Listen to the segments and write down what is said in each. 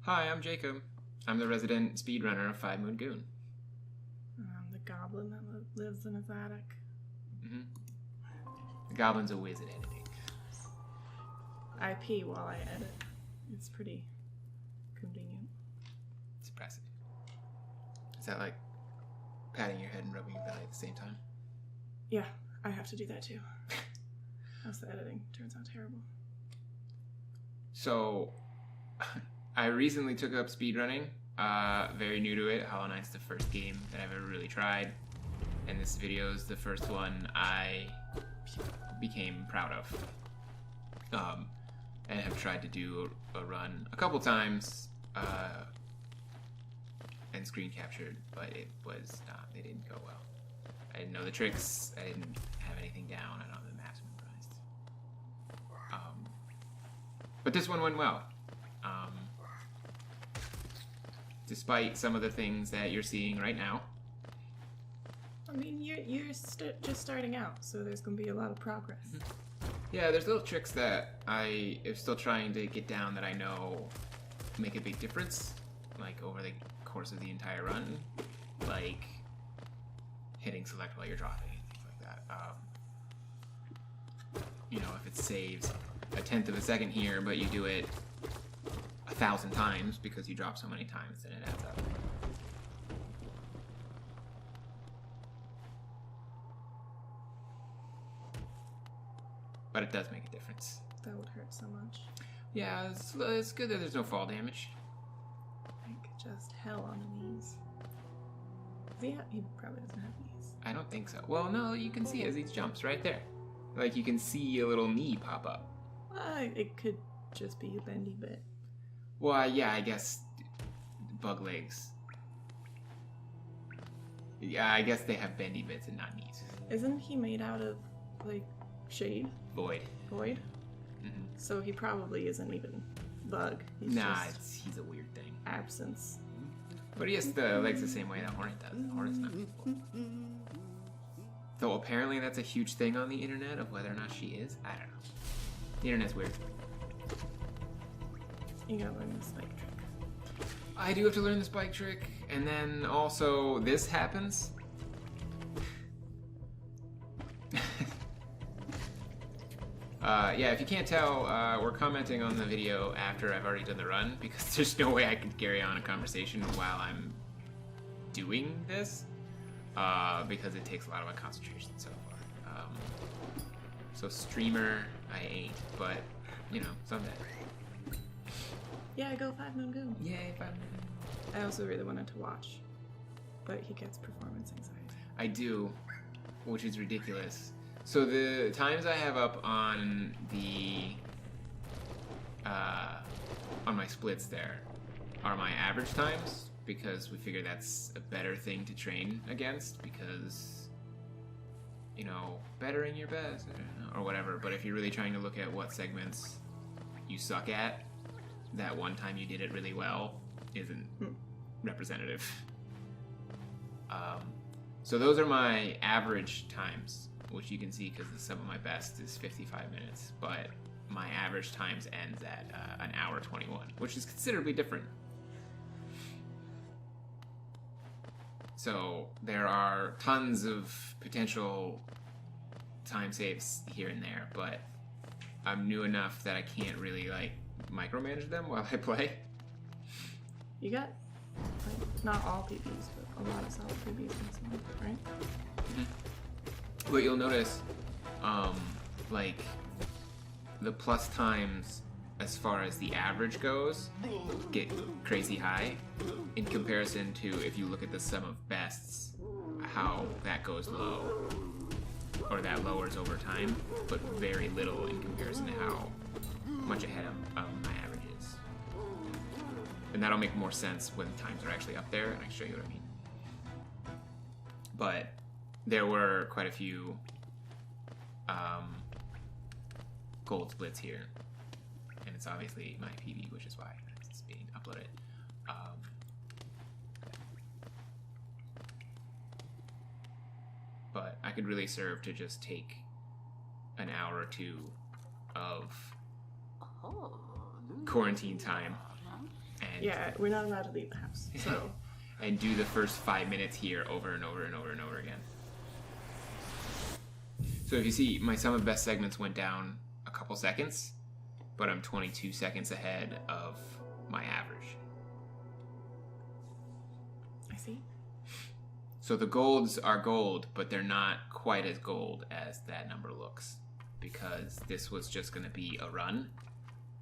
Hi, I'm Jacob. I'm the resident speedrunner of Five Moon Goon. I'm the goblin that lives in his attic. The goblin's a whiz at editing. I pee while I edit. It's pretty convenient. It's impressive. Is that like patting your head and rubbing your belly at the same time? Yeah, I have to do that too. How's the editing? Turns out terrible. So, I recently took up speedrunning. Very new to it. Hollow Knight's the first game that I've ever really tried. And this video is the first one I became proud of. And have tried to do a run a couple times and screen captured, but it didn't go well. I didn't know the tricks, I didn't have anything down, I don't have the maps memorized. But this one went well. Despite some of the things that you're seeing right now. I mean, you're just starting out, so there's going to be a lot of progress. Yeah, there's little tricks that I am still trying to get down that I know make a big difference, like over the course of the entire run, like hitting select while you're dropping and things like that. You know, if it saves a tenth of a second here, but you do it 1,000 times because you drop so many times, then it adds up. But it does make a difference. That would hurt so much. Yeah, it's good that there's no fall damage. Like, just hell on the knees. He probably doesn't have knees. I don't think so. Well, no, you can see as he jumps right there. Like, you can see a little knee pop up. It could just be a bendy bit. Well, yeah, I guess bug legs. Yeah, I guess they have bendy bits and not knees. Isn't he made out of, like, shade? Void. Void? Mm-hmm. So he probably isn't even bug. He's he's a weird thing. Absence. But he has the legs the same way that Hornet does. Hornet's not people. Though apparently that's a huge thing on the internet of whether or not she is. I don't know. The internet's weird. You gotta learn the spike trick. I do have to learn the spike trick, and then also this happens. Yeah, if you can't tell, we're commenting on the video after I've already done the run, because there's no way I could carry on a conversation while I'm doing this, because it takes a lot of my concentration so far. So streamer, I ain't, but, you know, someday. Yeah, go Five Moon Goon. Yay, Five Moon Goon. I also really wanted to watch, but he gets performance anxiety. I do, which is ridiculous. So the times I have up on the on my splits there are my average times, because we figure that's a better thing to train against, because, you know, bettering your best or whatever. But if you're really trying to look at what segments you suck at, that one time you did it really well isn't representative. So those are my average times, which you can see because the sum of my best is 55 minutes, but my average times ends at an hour 21, which is considerably different. So there are tons of potential time saves here and there, but I'm new enough that I can't really like micromanage them while I play. You got, like, not all PBs, but a lot of solid PBs in this one, right? Mm-hmm. But you'll notice, like, the plus times as far as the average goes get crazy high in comparison to if you look at the sum of bests, how that goes low, or that lowers over time, but very little in comparison to how much ahead of my average is. And that'll make more sense when times are actually up there, and I can show you what I mean. But there were quite a few gold splits here, and it's obviously my PB, which is why it's being uploaded. But I could really serve to just take an hour or two of quarantine time and Yeah, we're not allowed to leave the house. So. And do the first 5 minutes here over and over and over and over again. So if you see, my sum of best segments went down a couple seconds, but I'm 22 seconds ahead of my average. I see. So the golds are gold, but they're not quite as gold as that number looks, because this was just going to be a run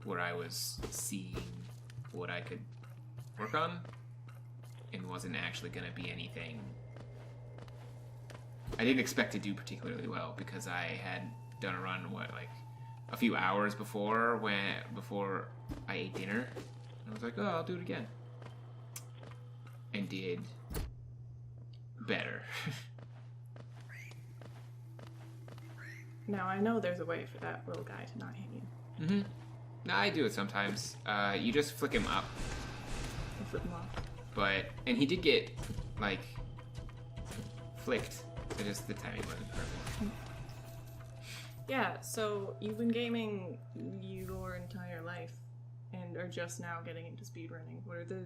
where I was seeing what I could work on and wasn't actually going to be anything I didn't expect to do particularly well, because I had done a run, like a few hours before I ate dinner. And I was like, oh, I'll do it again. And did better. Now I know there's a way for that little guy to not hit you. Mm-hmm. No, I do it sometimes. You just flick him up. You flip him off. And he did get, like, flicked. So just the timing wasn't perfect. Yeah, so you've been gaming your entire life and are just now getting into speedrunning. What are the,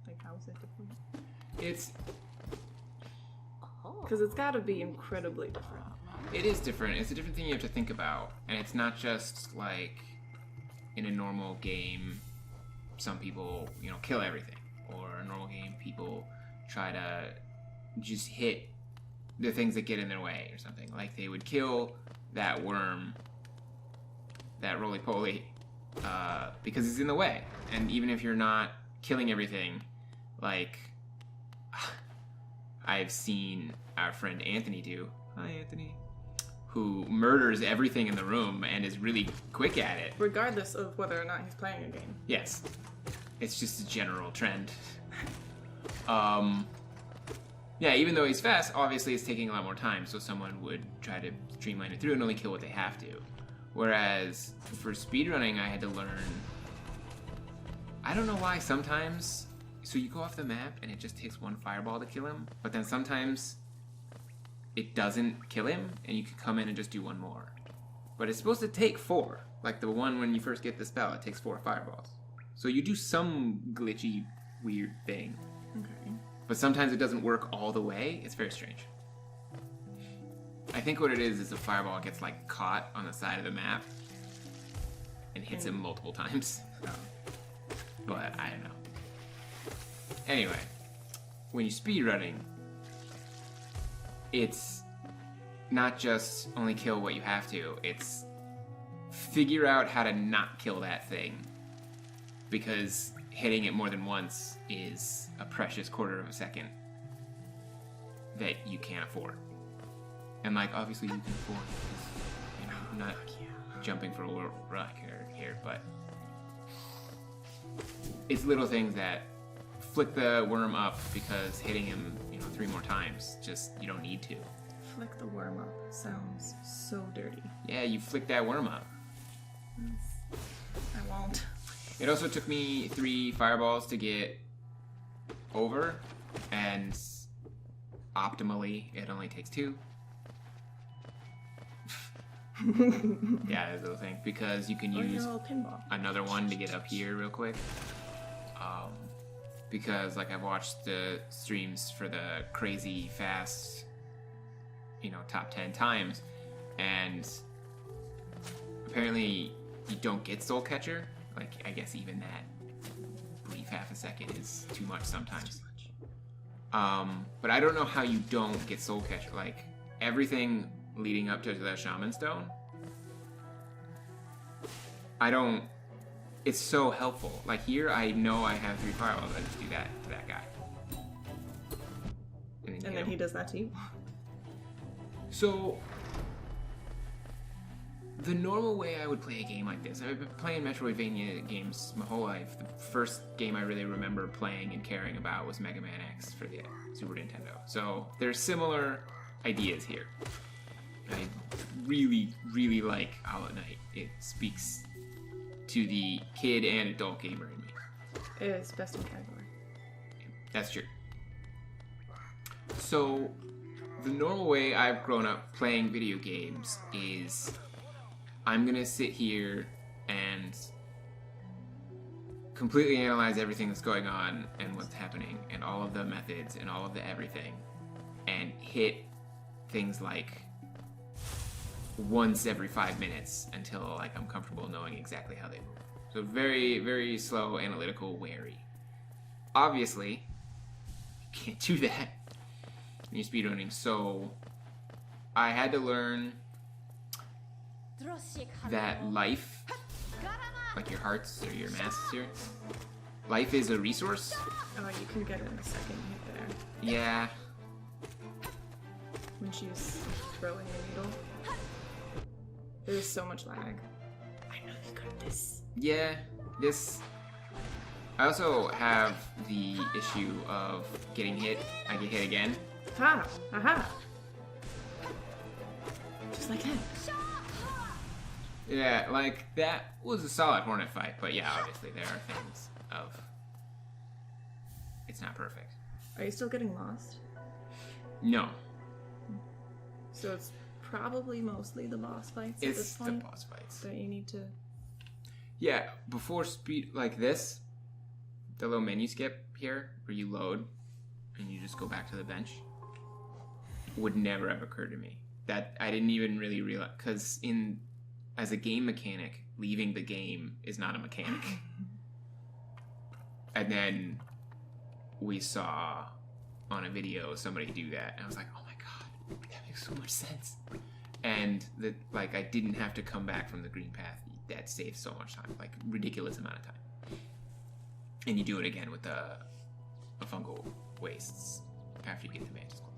like, how is it different? It's... Because it's got to be incredibly different. It is different. It's a different thing you have to think about. And it's not just, like, in a normal game, some people, kill everything. Or a normal game, people try to just hit the things that get in their way or something. Like, they would kill that worm, that roly-poly, because it's in the way. And even if you're not killing everything, like, I've seen our friend Anthony do. Hi, Anthony. Who murders everything in the room and is really quick at it. Regardless of whether or not he's playing a game. Yes. It's just a general trend. Yeah, even though he's fast, obviously it's taking a lot more time, so someone would try to streamline it through and only kill what they have to. Whereas for speedrunning, I had to learn... I don't know why sometimes... So you go off the map and it just takes one fireball to kill him, but then sometimes it doesn't kill him and you can come in and just do one more. But it's supposed to take 4. Like the one when you first get the spell, it takes 4 fireballs. So you do some glitchy, weird thing. Okay. But sometimes it doesn't work all the way. It's very strange. I think what it is the fireball gets like caught on the side of the map and hits him multiple times. But I don't know. Anyway, when you're speedrunning, it's not just only kill what you have to, it's figure out how to not kill that thing, because hitting it more than once is a precious quarter of a second that you can't afford. And like, obviously you can afford it. I'm not jumping for a rock here, but it's little things that flick the worm up, because hitting him 3 more times, just, you don't need to. Flick the worm up sounds so dirty. Yeah, you flick that worm up. I won't. It also took me 3 fireballs to get over, and optimally it only takes 2. Yeah, there's a little thing, because you can use another one to get up here real quick. Because like I've watched the streams for the crazy fast, top 10 times, and apparently you don't get soul catcher. Like, I guess even that brief half a second is too much sometimes. But I don't know how you don't get soul catcher. Like, everything leading up to the shaman stone, it's so helpful. Like here, I know I have 3 fireballs. I just do that to that guy. And then he does that to you? So, the normal way I would play a game like this, I've been playing Metroidvania games my whole life. The first game I really remember playing and caring about was Mega Man X for the Super Nintendo. So, there's similar ideas here. I really, really like Hollow Knight. It speaks to the kid and adult gamer in me. It's best in category. That's true. So, the normal way I've grown up playing video games is I'm gonna sit here and completely analyze everything that's going on and what's happening and all of the methods and all of the everything and hit things like once every 5 minutes until like I'm comfortable knowing exactly how they move. So very, very slow, analytical, wary. Obviously, you can't do that when you're speedrunning, so I had to learn that life, like your hearts or your masks here, life is a resource. Oh, you can get it in a second hit there. Yeah. When she's throwing the needle. There's so much lag. I know you got this. Yeah, this... I also have the issue of getting hit. I get hit again. Ha! Aha! Just like him. Yeah, like, that was a solid Hornet fight, but yeah, obviously there are things of... It's not perfect. Are you still getting lost? No. So it's probably mostly the boss fights at this It's the point boss fights. that you need to... Yeah, before speed like this, the little menu skip here, where you load, and you just go back to the bench, would never have occurred to me. That I didn't even really realize, because as a game mechanic, leaving the game is not a mechanic. And then we saw on a video somebody do that, and I was like, oh my god, that makes so much sense. And that, like, I didn't have to come back from the green path. That saves so much time, like ridiculous amount of time. And you do it again with the fungal wastes after you get the mantis claws.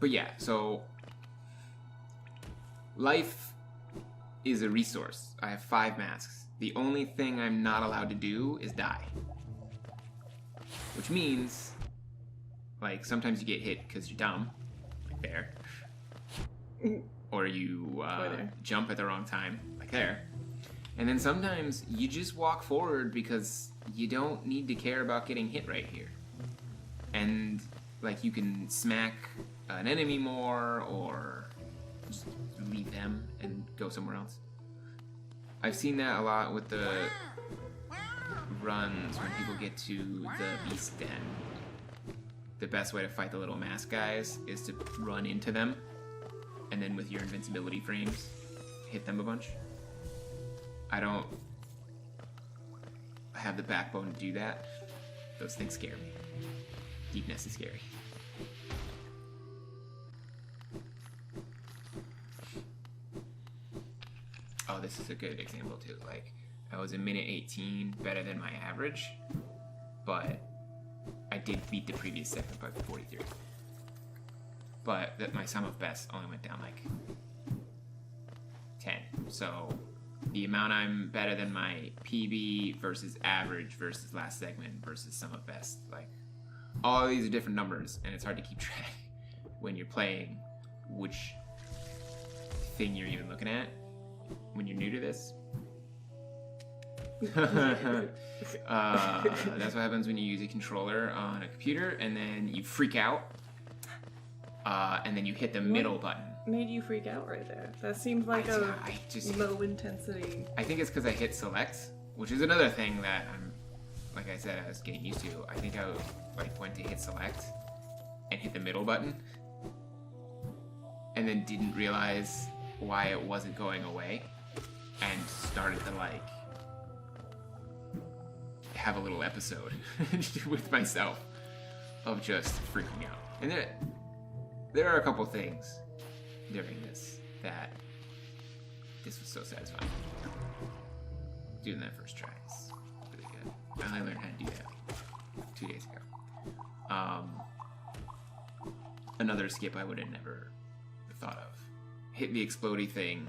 But yeah, so life is a resource. I have 5 masks. The only thing I'm not allowed to do is die. Which means, like, sometimes you get hit because you're dumb, like there. Or you jump at the wrong time, like there. And then sometimes you just walk forward because you don't need to care about getting hit right here. And, like, you can smack an enemy more, or just leave them and go somewhere else. I've seen that a lot with the runs when people get to the beast den. The best way to fight the little mask guys is to run into them, and then with your invincibility frames, hit them a bunch. I don't have the backbone to do that. Those things scare me. Deepness is scary. Oh, this is a good example too. Like, I was a minute 18 better than my average, but I did beat the previous segment by 43. But that my sum of best only went down like 10. So the amount I'm better than my PB versus average versus last segment versus sum of best, like, all of these are different numbers, and it's hard to keep track when you're playing which thing you're even looking at when you're new to this. That's what happens when you use a controller on a computer, and then you freak out, and then you hit the middle button. Made you freak out right there? That seemed like I just low intensity. I think it's because I hit select, which is another thing that I'm, like I said, I was getting used to. I think I went to hit select and hit the middle button, and then didn't realize why it wasn't going away, and started to like have a little episode with myself of just freaking out. And there are a couple things during this that this was so satisfying. Doing that first try is really good. I only learned how to do that 2 days ago. Another skip I would have never thought of. Hit the explodey thing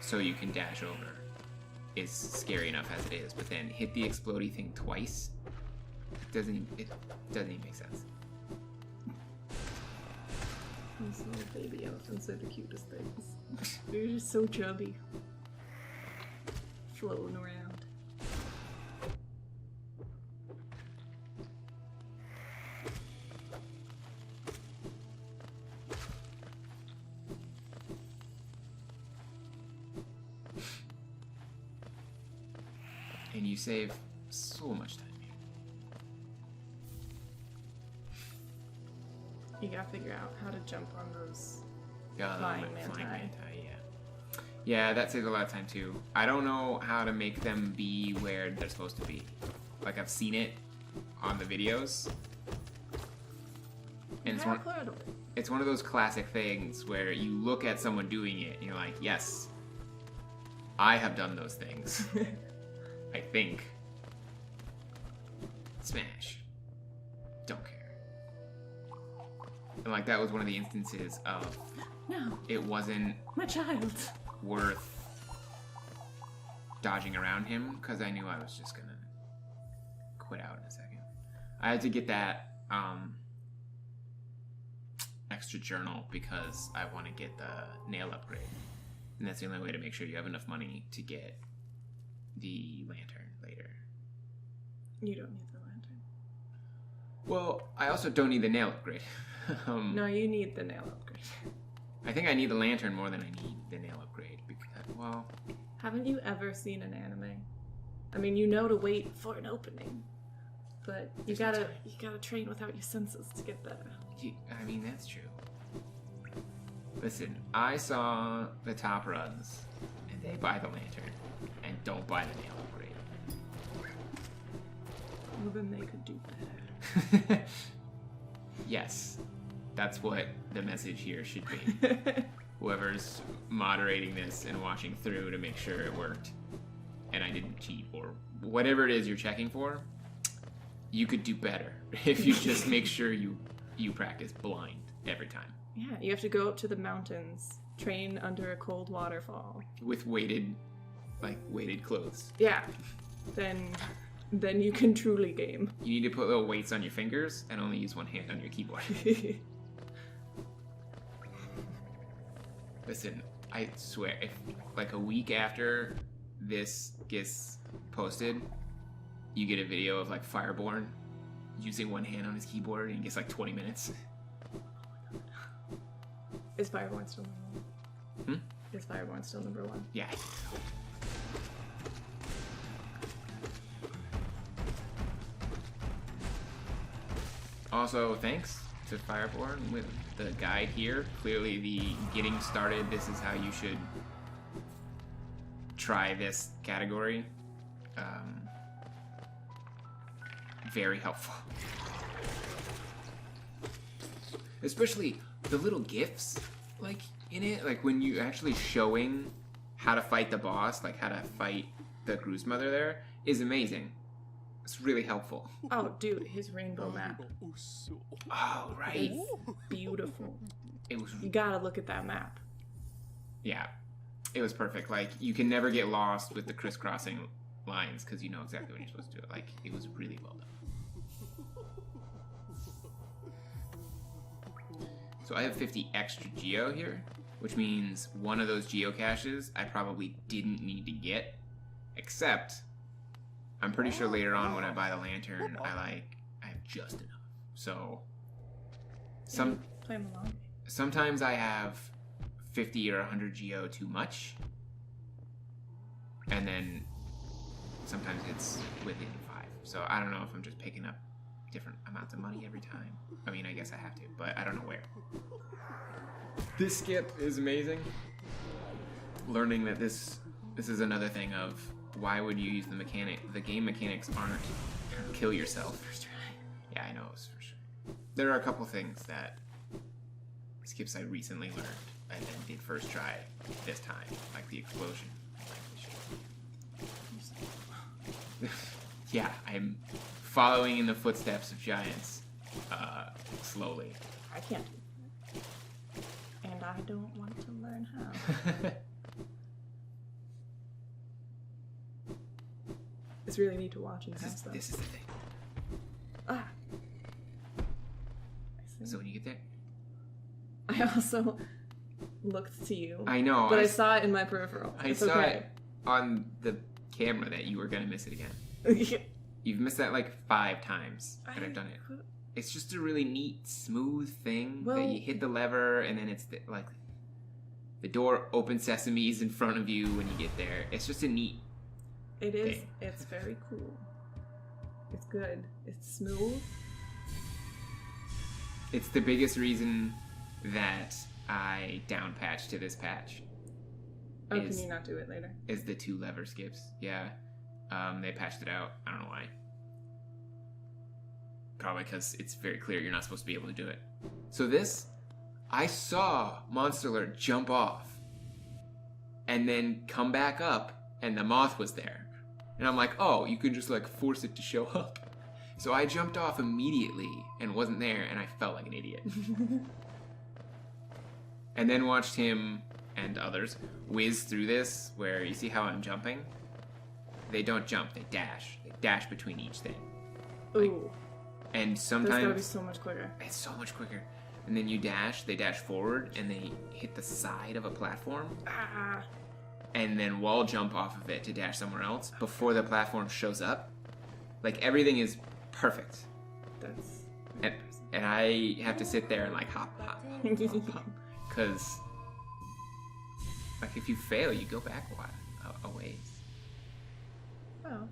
so you can dash over is scary enough as it is, but then hit the explodey thing twice, it doesn't even make sense. These little baby elephants are the cutest things. They're just so chubby. Floating around. And you save so much time. You gotta figure out how to jump on those Yeah, flying flying manti. manti, yeah. Yeah, that saves a lot of time too. I don't know how to make them be where they're supposed to be. Like, I've seen it on the videos. And it's one of those classic things where you look at someone doing it and you're like, yes, I have done those things. I think. Smash. Don't care. And like, that was one of the instances of No, it wasn't my child. worth dodging around him because I knew I was just gonna quit out in a second. I had to get that extra journal because I want to get the nail upgrade, and that's the only way to make sure you have enough money to get the lantern later. You don't need the lantern. Well, I also don't need the nail upgrade. No, you need the nail upgrade. I think I need the lantern more than I need the nail upgrade because, well, Haven't you ever seen an anime? I mean, you know to wait for an opening, but you There's no gotta train without your senses to get there. I mean, that's true. Listen, I saw the top runs, and they buy the lantern, and don't buy the nail upgrade. Well, then they could do better. Yes, that's what the message here should be. Whoever's moderating this and watching through to make sure it worked, and I didn't cheat, or whatever it is you're checking for, you could do better if you just make sure you practice blind every time. Yeah, you have to go up to the mountains, train under a cold waterfall. With weighted clothes. Yeah, then you can truly game. You need to put little weights on your fingers and only use one hand on your keyboard. Listen, I swear, if like a week after this gets posted, you get a video of like Fireborn using one hand on his keyboard and he gets like 20 minutes. Is Fireborn still number one? Is Fireborn still number one? Yeah. Also, thanks to Fireborn with the guide here. Clearly the getting started, this is how you should try this category. Very helpful. Especially the little gifs like in it, like when you actually showing how to fight the boss, like how to fight the Cruise Mother there, is amazing. It's really helpful. Oh, dude, his rainbow map. Oh, right. It's beautiful. It was. You gotta look at that map. Yeah, it was perfect. Like, you can never get lost with the crisscrossing lines because you know exactly when you're supposed to do it. Like, it was really well done. So I have 50 extra geo here, which means one of those geocaches I probably didn't need to get, except I'm pretty sure later on when I buy the lantern, I have just enough. So Play them along. sometimes I have 50 or 100 geo too much, and then sometimes it's within 5. So I don't know if I'm just picking up different amounts of money every time. I mean, I guess I have to, but I don't know where. This skip is amazing. Learning that this is another thing of why would you use the game mechanics aren't kill yourself. First try. Yeah, I know, it's for sure. There are a couple things that skips I recently learned and then did first try this time, like the explosion. Yeah, I'm following in the footsteps of giants, slowly. I can't do that. And I don't want to learn how. It's really neat to watch in the house, though. This is the thing. Ah. I see. So when you get there, I also looked to you. I know. But I saw it in my peripheral. I It's saw okay. it on the camera that you were gonna miss it again. You've missed that like 5 times that I've done it. It's just a really neat, smooth thing that you hit the lever and then it's like the door open sesame is in front of you when you get there. It's just a neat It is. thing. It's very cool. It's good. It's smooth. It's the biggest reason that I down patched to this patch. Oh, can you not do it later? Is the 2 lever skips. Yeah. They patched it out. I don't know why. Probably because it's very clear you're not supposed to be able to do it. So this, I saw Monster Alert jump off and then come back up and the moth was there. And I'm like, oh, you can just like force it to show up. So I jumped off immediately and wasn't there and I felt like an idiot. And then watched him and others whiz through this where you see how I'm jumping? They don't jump, they dash. They dash between each thing. Like, Ooh. and sometimes That's gotta be so much quicker. it's so much quicker. And then you dash, they dash forward, and they hit the side of a platform, Ah. and then wall jump off of it to dash somewhere else before the platform shows up. Like, everything is perfect. That's. And I have to sit there and, like, hop. Because, like, if you fail, you go back a ways. Well.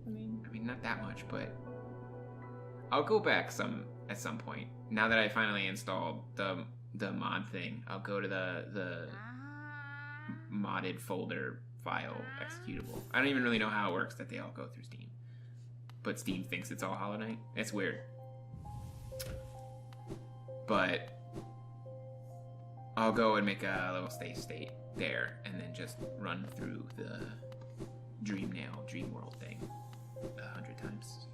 I mean, not that much, but I'll go back at some point. Now that I finally installed the mod thing, I'll go to the modded folder file executable. I don't even really know how it works that they all go through Steam. But Steam thinks it's all Hollow Knight. It's weird. But I'll go and make a little state there and then just run through the Dream World thing 100 times.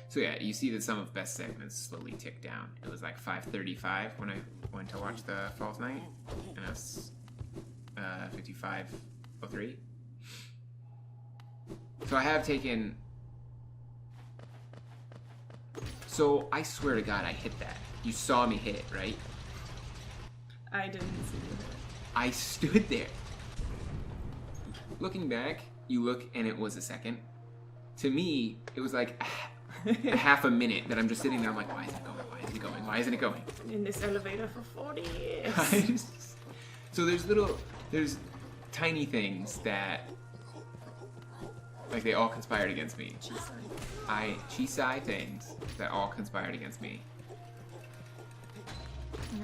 So yeah, you see that some of best segments slowly tick down. It was like 5:35 when I went to watch the Falls Night, and it's 55:03. So I have taken. So I swear to God, I hit that. You saw me hit it, right? I didn't see you. I stood there. Looking back, you look and it was a second. To me, it was like a half a minute that I'm just sitting there. I'm like, why isn't it going? Why isn't it going? Why isn't it going? In this elevator for 40 years. So there's tiny things that, like, they all conspired against me. Chisai things that all conspired against me.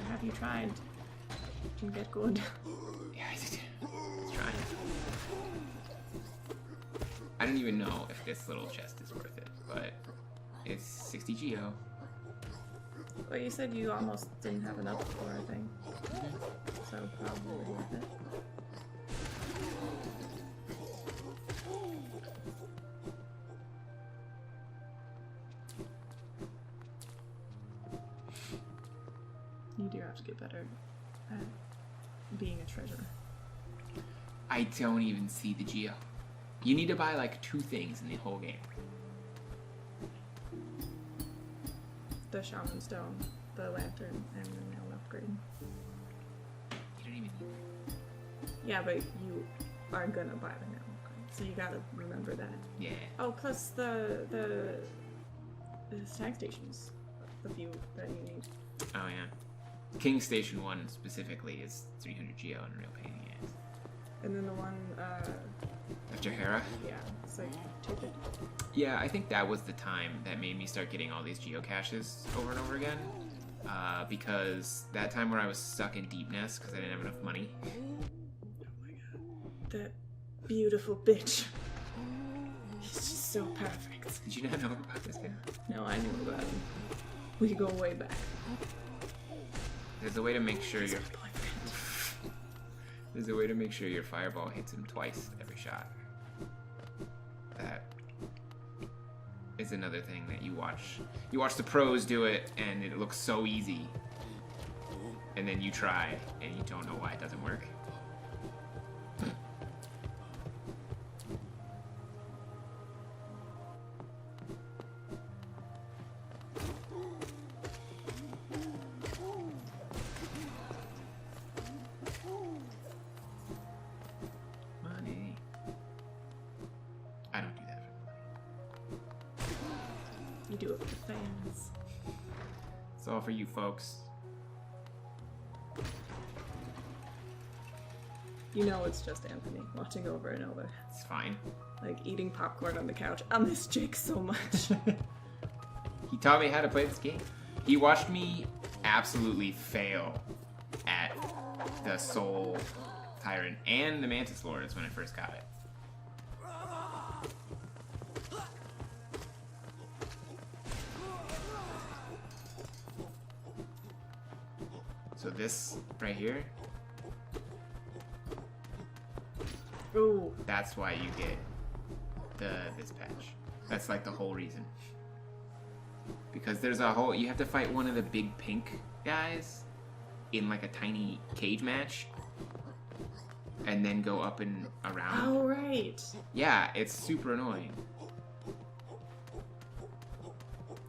Have you tried to get good? Yeah, I did. I was trying. I don't even know if this little chest is worth it, but it's 60 geo. Well, you said you almost didn't have enough for a thing. So probably worth it. You do have to get better at being a treasurer. I don't even see the geo. You need to buy like 2 things in the whole game. The shaman stone, the lantern, and the nail upgrade. You don't even need it. Yeah, but you are gonna buy the nail upgrade, so you gotta remember that. Yeah. Oh, plus the tag stations, the few that you need. Oh yeah. King Station 1 specifically is 300 geo and a real pain in the ass. And then the one, After Hera? yeah, it's like 250. Yeah, I think that was the time that made me start getting all these geocaches over and over again. Because that time where I was stuck in Deepness because I didn't have enough money. Oh my god. That beautiful bitch. He's just so perfect. Did you not know about this guy? No, I knew about him. We go way back. There's a way to make sure He's your my boyfriend. there's a way to make sure your fireball hits him twice every shot. That is another thing that you watch. You watch the pros do it, and it looks so easy. And then you try, and you don't know why it doesn't work. Money. I don't do that for the money. You do it for the fans. It's all for you folks. You know it's just Anthony watching over and over. It's fine. Like eating popcorn on the couch. I miss Jake so much. He taught me how to play this game. He watched me absolutely fail at the Soul Tyrant and the Mantis Lords when I first got it. So this right here, Ooh. that's why you get this patch. That's like the whole reason. Because there's a whole, you have to fight one of the big pink guys in like a tiny cage match and then go up and around. Oh, right. Yeah, it's super annoying.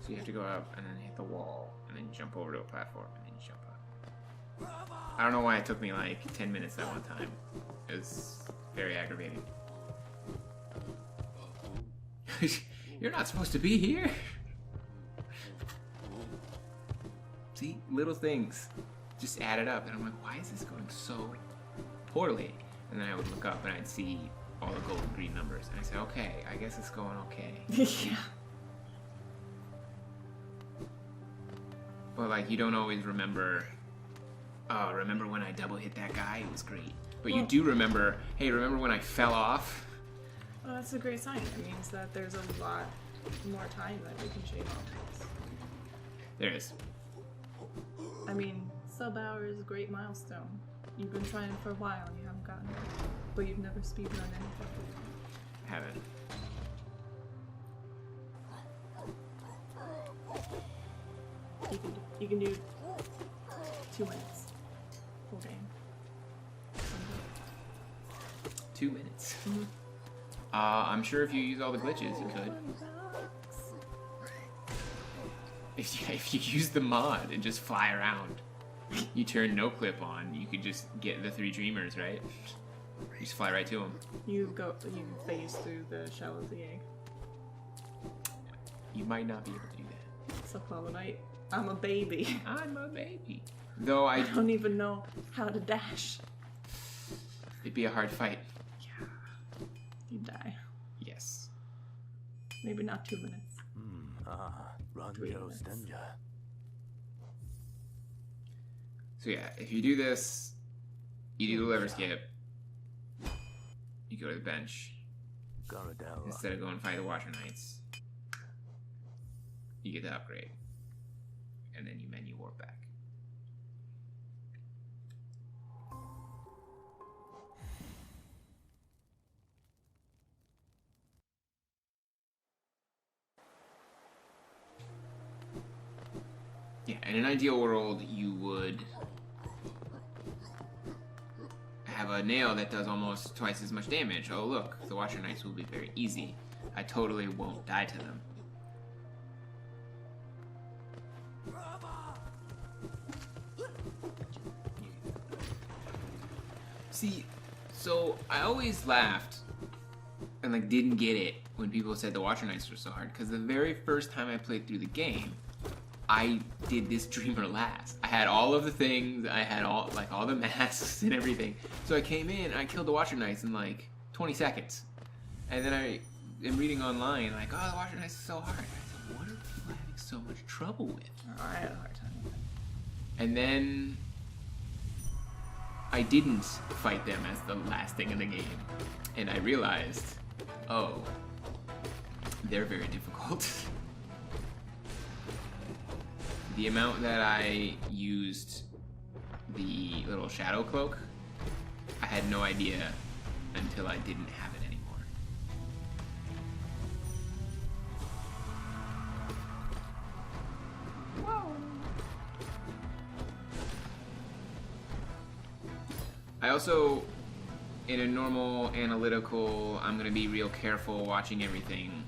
So you have to go up and then hit the wall and then jump over to a platform and then jump up. I don't know why it took me like 10 minutes that one time. It was very aggravating. You're not supposed to be here. See, little things just added up, and I'm like, why is this going so poorly? And then I would look up and I'd see all the gold and green numbers, and I say, okay, I guess it's going okay. Yeah. But like, you don't always remember. Oh, remember when I double hit that guy? It was great. But you do remember. Hey, remember when I fell off? Well, that's a great sign. It means that there's a lot more time that we can shave off this. There is. I mean, sub-hour is a great milestone. You've been trying for a while and you haven't gotten it. But you've never speedrun anything. Haven't. You can do 2 minutes. Full game. 2 minutes. Mm-hmm. I'm sure if you use all the glitches, you could. If you use the mod and just fly around, you turn no clip on, you could just get the 3 dreamers, right? You just fly right to them. You phase through the shell of the egg. You might not be able to do that. So Night, I'm a baby. I'm a baby. Though I don't even know how to dash. It'd be a hard fight. Yeah. You'd die. Yes. Maybe not 2 minutes. 3 minutes. So yeah, if you do this, you do the lever skip, you go to the bench, instead of going and fight the Watcher Knights, you get the upgrade, and then you menu warp back. Yeah, in an ideal world, you would have a nail that does almost twice as much damage. Oh look, the Watcher Knights will be very easy. I totally won't die to them. See, so I always laughed and like didn't get it when people said the Watcher Knights were so hard, because the very first time I played through the game, I did this dreamer last. I had all of the things, I had all the masks and everything. So I came in and I killed the Watcher Knights in like 20 seconds. And then I am reading online like, oh, the Watcher Knights is so hard. And I said, what are people having so much trouble with? Oh, I had a hard time with it. And then I didn't fight them as the last thing in the game. And I realized, oh, they're very difficult. The amount that I used the little shadow cloak, I had no idea until I didn't have it anymore. Whoa. I also, in a normal analytical, I'm gonna be real careful watching everything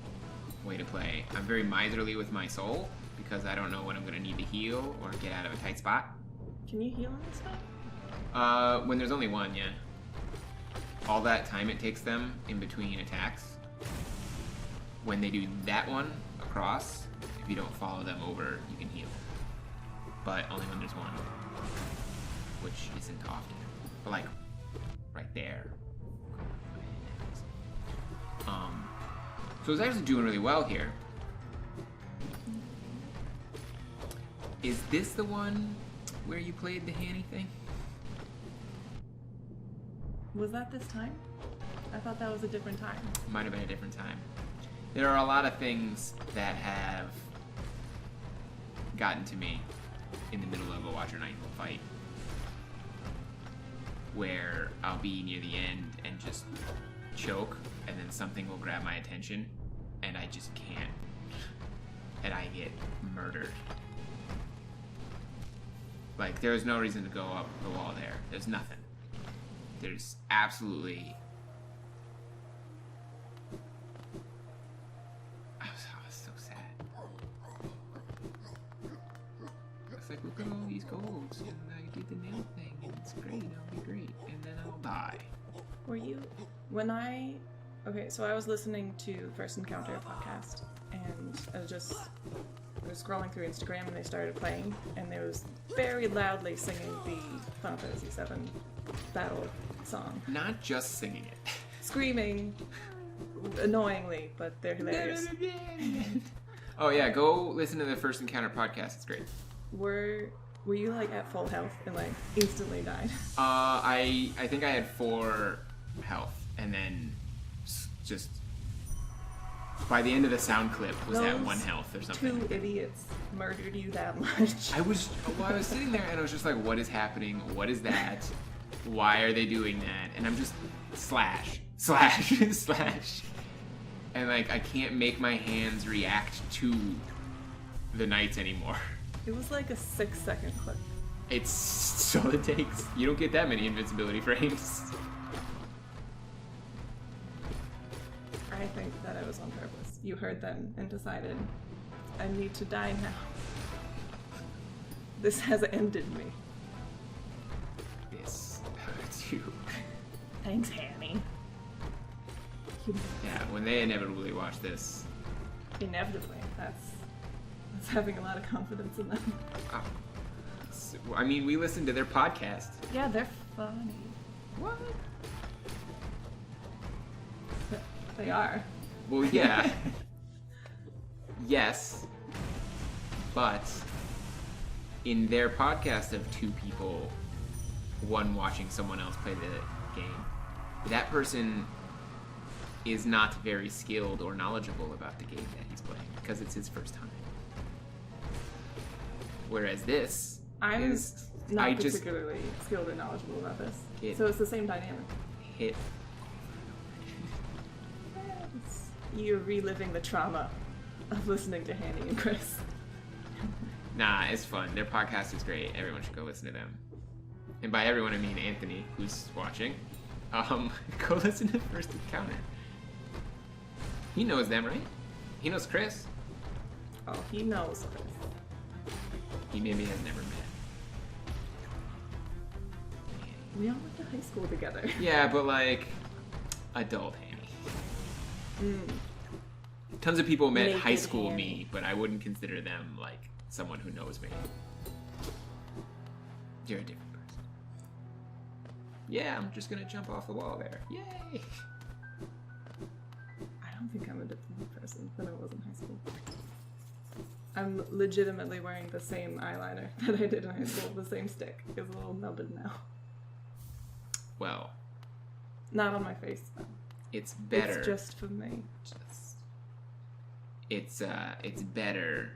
way to play. I'm very miserly with my soul, because I don't know when I'm going to need to heal or get out of a tight spot. Can you heal on this guy? When there's only one, yeah. All that time it takes them in between attacks. When they do that one across, if you don't follow them over, you can heal. But only when there's one, which isn't often. But like right there. So it's actually doing really well here. Is this the one where you played the Hanny thing? Was that this time? I thought that was a different time. Might have been a different time. There are a lot of things that have gotten to me in the middle of a Watcher Knight fight, where I'll be near the end and just choke, and then something will grab my attention, and I just can't, and I get murdered. Like, there's no reason to go up the wall there. There's nothing. There's absolutely... I was so sad. I was like, look at all these golds, and I did the nail thing, and it's great, I'll be great, and then I'll die. Were you... Okay, so I was listening to First Encounter podcast, and I was scrolling through Instagram, and they started playing, and they was very loudly singing the Final Fantasy VII battle song. Not just singing it. Screaming annoyingly, but they're hilarious. Oh yeah, go listen to the First Encounter podcast, it's great. Were you like at full health and like instantly died? I think I had 4 health, and then just by the end of the sound clip was at 1 health or something. 2 idiots murdered you that much. I was sitting there and I was just like, what is happening? What is that? Why are they doing that? And I'm just slash, slash. And like, I can't make my hands react to the knights anymore. It was like a 6-second clip. It's all it takes. You don't get that many invincibility frames. I think that it was on purpose. You heard them and decided, I need to die now. This has ended me. This hurts you. Thanks, Hanny. Yeah, when they inevitably watch this. Inevitably. That's having a lot of confidence in them. I mean, we listened to their podcast. Yeah, they're funny. What? They are. Well, yeah. Yes. But in their podcast of 2 people, one watching someone else play the game, that person is not very skilled or knowledgeable about the game that he's playing because it's his first time. Whereas this is... not particularly skilled or knowledgeable about this. So it's the same dynamic. Hit. You're reliving the trauma of listening to Hanny and Chris. Nah, it's fun. Their podcast is great. Everyone should go listen to them. And by everyone, I mean Anthony, who's watching. Go listen to First Encounter. He knows them, right? He knows Chris. Oh, he knows Chris. He maybe has never met. We all went to high school together. Yeah, but like, adult Hanny. Tons of people met Naked high school Hanny. me, but I wouldn't consider them like someone who knows me. You're a different person. Yeah, I'm just gonna jump off the wall there. Yay! I don't think I'm a different person than I was in high school. I'm legitimately wearing the same eyeliner that I did in high school, the same stick. It's a little melted now. Well, not on my face, though. It's better. It's just for me. It's better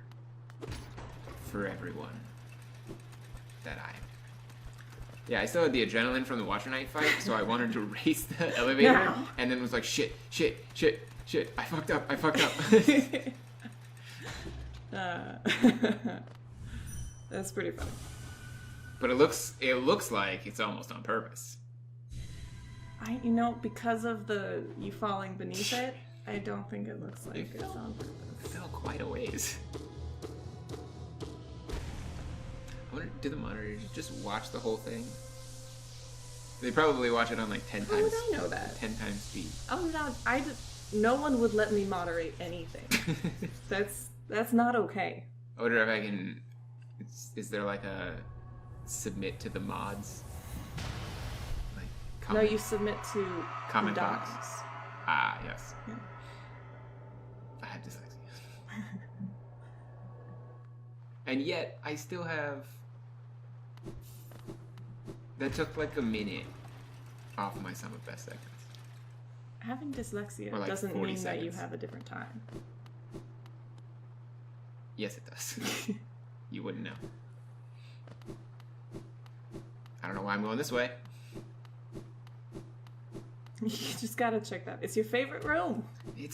for everyone that I... Yeah, I still had the adrenaline from the Watcher Knight fight, so I wanted to race the elevator, No. and then was like, shit, I fucked up. That's pretty funny. But it looks like it's almost on purpose. Because of you falling beneath it, I don't think it looks like it's on It purpose. fell quite a ways. I wonder, do the monitors just watch the whole thing? They probably watch it on like 10 How times. would I know that? 10 times speed. I'm not. No one would let me moderate anything. That's not okay. I wonder if I can... Is there like a submit to the mods? Like, No, you submit to Comment the box. docs. Ah, yes. Yeah. I have dyslexia. And yet, I still have... That took like a minute off my sum of best seconds. Having dyslexia Or like doesn't 40 mean that you seconds. have a different time. Yes, it does. You wouldn't know. I don't know why I'm going this way. You just gotta check that. It's your favorite room.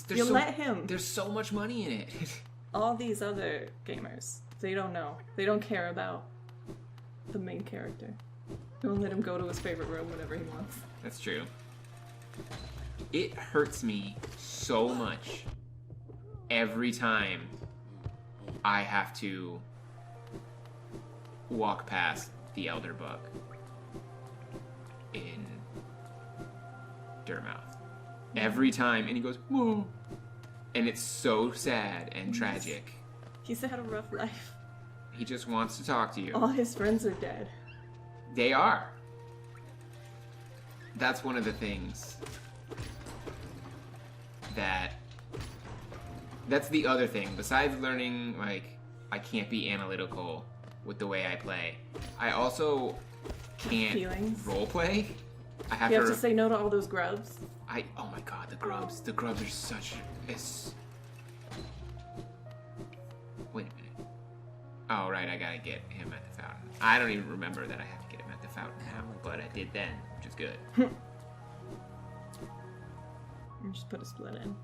There's let him. There's so much money in it. All these other gamers, they don't know. They don't care about the main character. Don't let him go to his favorite room whenever he wants. That's true. It hurts me so much every time I have to walk past the elder bug in Durmouth. Every time, and he goes, whoa. And it's so sad and tragic. He's had a rough life. He just wants to talk to you. All his friends are dead. They are. That's one of the things that's the other thing. Besides learning, like, I can't be analytical with the way I play, I also can't Feelings. roleplay. I have You have to say no to all those grubs. Oh my god, the grubs. The grubs are such... Wait a minute. Oh, right, I gotta get him at the fountain. I don't even remember that I have to get him at the fountain now, but I did then, which is good. You just put a split in.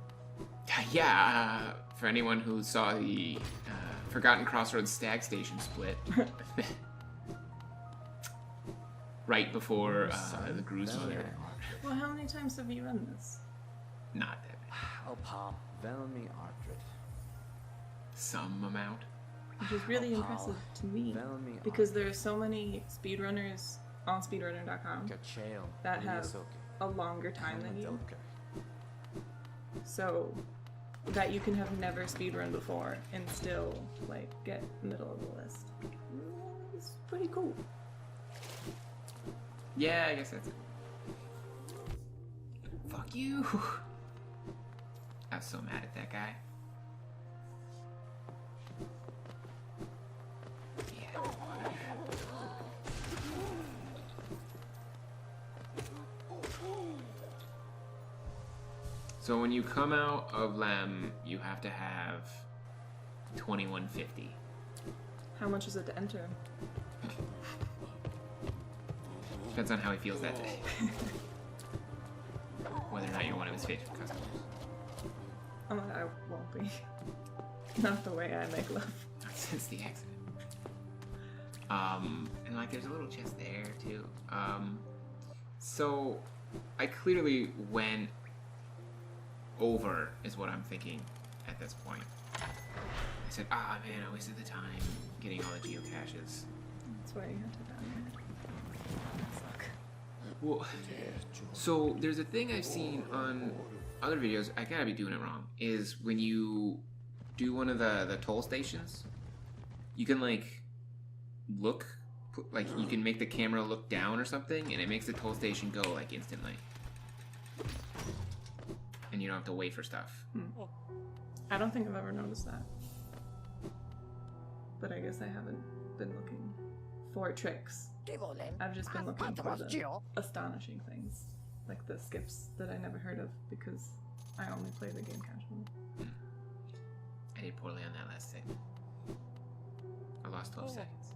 Yeah, for anyone who saw the Forgotten Crossroads Stag Station split. Right before the Gru's mother. Well, how many times have you run this? Not that many. Some amount. Which is really impressive to me. Because there are so many speedrunners on speedrunner.com that have a longer time than you. So that you can have never speedrun before and still like get middle of the list. It's pretty cool. Yeah, I guess that's it. Fuck you. I was so mad at that guy. Yeah. So when you come out of Lem, you have to have 2150. How much is it to enter? Depends on how he feels that day. Whether or not you're one of his favorite customers. I won't be. Not the way I make love. Not since the accident. And like there's a little chest there too. So I clearly went over is what I'm thinking at this point. I said, ah man, I wasted the time getting all the geocaches. That's why you had to die. Suck. Well, so there's a thing I've seen on other videos, I gotta be doing it wrong, is when you do one of the toll stations, you can like look, like you can make the camera look down or something, and it makes the toll station go like instantly. And you don't have to wait for stuff. I don't think I've ever noticed that. But I guess I haven't been looking for tricks. I've just been looking for the astonishing things. Like the skips that I never heard of because I only play the game casually. I did poorly on that last segment. I lost 12 seconds.